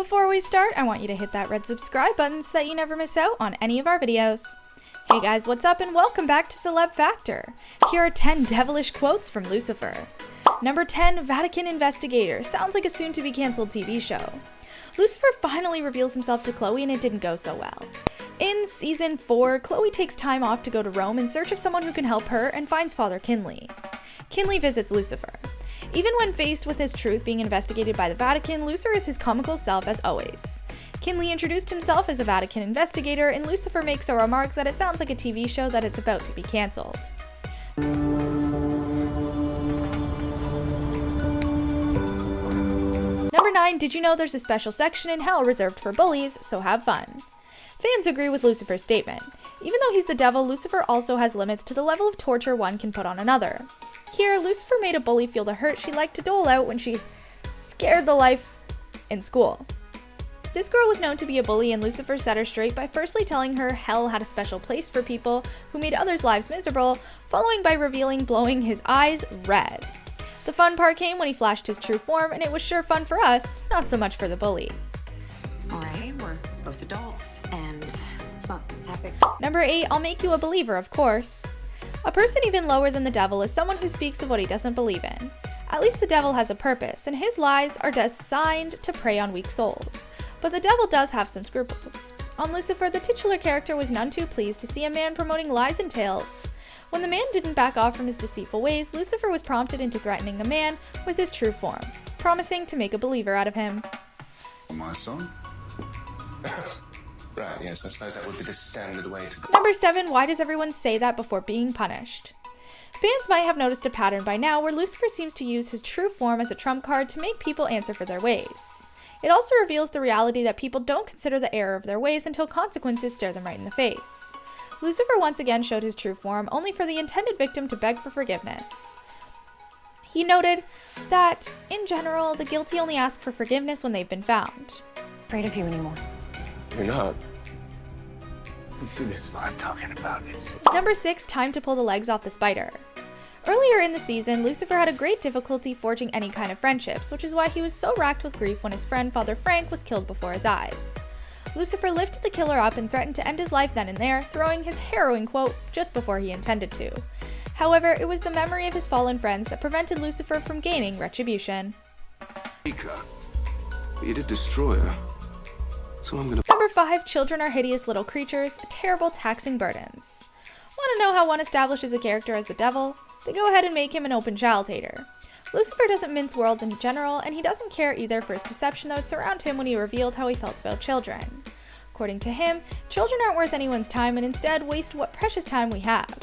Before we start, I want you to hit that red subscribe button so that you never miss out on any of our videos. Hey guys, what's up and welcome back to Celeb Factor. Here are 10 devilish quotes from Lucifer. Number 10, Vatican investigator. Sounds like a soon-to-be cancelled TV show. Lucifer finally reveals himself to Chloe and it didn't go so well. In season 4, Chloe takes time off to go to Rome in search of someone who can help her and finds Father Kinley. Kinley visits Lucifer. Even when faced with his truth being investigated by the Vatican, Lucifer is his comical self as always. Kinley introduced himself as a Vatican investigator, and Lucifer makes a remark that it sounds like a TV show that it's about to be cancelled. Number 9, did you know there's a special section in hell reserved for bullies, so have fun. Fans agree with Lucifer's statement. Even though he's the devil, Lucifer also has limits to the level of torture one can put on another. Here, Lucifer made a bully feel the hurt she liked to dole out when she scared the life in school. This girl was known to be a bully, and Lucifer set her straight by firstly telling her hell had a special place for people who made others' lives miserable, following by revealing blowing his eyes red. The fun part came when he flashed his true form, and it was sure fun for us, not so much for the bully. Alright, we're both adults, and it's not epic. Number 8, I'll make you a believer, of course. A person even lower than the devil is someone who speaks of what he doesn't believe in. At least the devil has a purpose, and his lies are designed to prey on weak souls. But the devil does have some scruples. On Lucifer, the titular character was none too pleased to see a man promoting lies and tales. When the man didn't back off from his deceitful ways, Lucifer was prompted into threatening the man with his true form, promising to make a believer out of him. My son? Right, yes, I suppose that would be the standard way to go. Number 7, why does everyone say that before being punished? Fans might have noticed a pattern by now where Lucifer seems to use his true form as a trump card to make people answer for their ways. It also reveals the reality that people don't consider the error of their ways until consequences stare them right in the face. Lucifer once again showed his true form, only for the intended victim to beg for forgiveness. He noted that, in general, the guilty only ask for forgiveness when they've been found. Afraid of you anymore. You're not. See, this is what I'm talking about. It's Number 6, time to pull the legs off the spider. Earlier in the season, Lucifer had a great difficulty forging any kind of friendships, which is why he was so racked with grief when his friend Father Frank was killed before his eyes. Lucifer lifted the killer up and threatened to end his life then and there, throwing his harrowing quote just before he intended to. However, it was the memory of his fallen friends that prevented Lucifer from gaining retribution. but you did destroy her. So I'm gonna. Number 5, children are hideous little creatures, terrible taxing burdens. Want to know how one establishes a character as the devil? They go ahead and make him an open child hater. Lucifer doesn't mince words in general, and he doesn't care either for his perception that would surround him when he revealed how he felt about children. According to him, children aren't worth anyone's time and instead waste what precious time we have.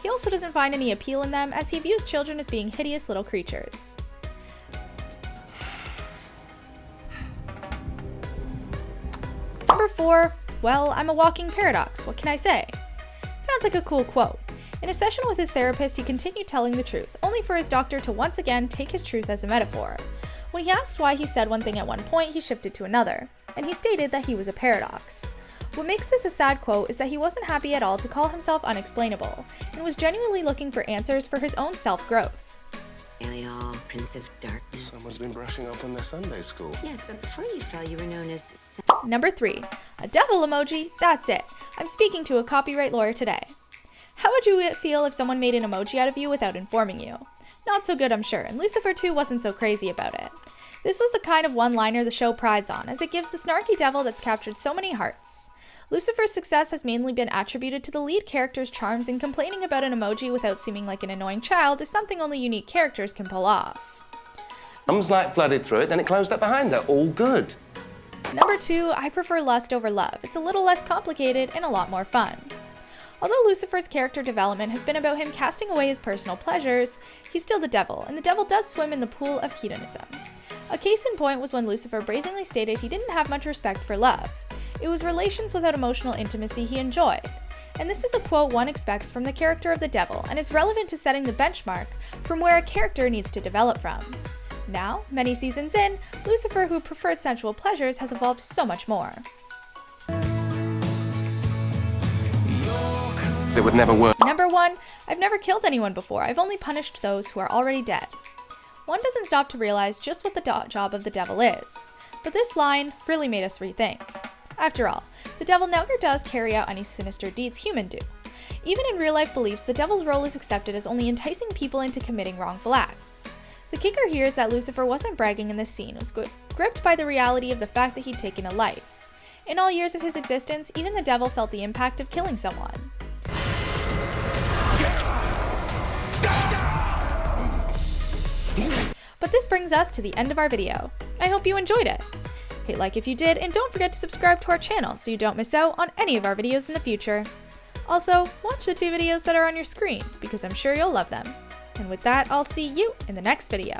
He also doesn't find any appeal in them, as he views children as being hideous little creatures. Number 4, well, I'm a walking paradox, what can I say? Sounds like a cool quote. In a session with his therapist, he continued telling the truth, only for his doctor to once again take his truth as a metaphor. When he asked why he said one thing at one point, he shifted to another, and he stated that he was a paradox. What makes this a sad quote is that he wasn't happy at all to call himself unexplainable, and was genuinely looking for answers for his own self-growth. Eliel, Prince of Darkness. Someone's been brushing up on their Sunday school. Yes, but before you fell, you were known as... Number 3, a devil emoji, that's it. I'm speaking to a copyright lawyer today. How would you feel if someone made an emoji out of you without informing you? Not so good, I'm sure, and Lucifer 2 wasn't so crazy about it. This was the kind of one-liner the show prides on, as it gives the snarky devil that's captured so many hearts. Lucifer's success has mainly been attributed to the lead character's charms, and complaining about an emoji without seeming like an annoying child is something only unique characters can pull off. Mum's light flooded through it, then it closed up behind her. All good. Number 2, I prefer lust over love. It's a little less complicated and a lot more fun. Although Lucifer's character development has been about him casting away his personal pleasures, he's still the devil, and the devil does swim in the pool of hedonism. A case in point was when Lucifer brazenly stated he didn't have much respect for love. It was relations without emotional intimacy he enjoyed. And this is a quote one expects from the character of the devil, and is relevant to setting the benchmark from where a character needs to develop from. Now, many seasons in, Lucifer, who preferred sensual pleasures, has evolved so much more. It would never work. Number 1, I've never killed anyone before. I've only punished those who are already dead. one doesn't stop to realize just what the job of the devil is. But this line really made us rethink. After all, the devil never does carry out any sinister deeds humans do. Even in real-life beliefs, the devil's role is accepted as only enticing people into committing wrongful acts. The kicker here is that Lucifer wasn't bragging in this scene, was gripped by the reality of the fact that he'd taken a life. In all years of his existence, even the devil felt the impact of killing someone. But this brings us to the end of our video. I hope you enjoyed it. Hit like if you did, and don't forget to subscribe to our channel so you don't miss out on any of our videos in the future. Also, watch the 2 videos that are on your screen, because I'm sure you'll love them. And with that, I'll see you in the next video.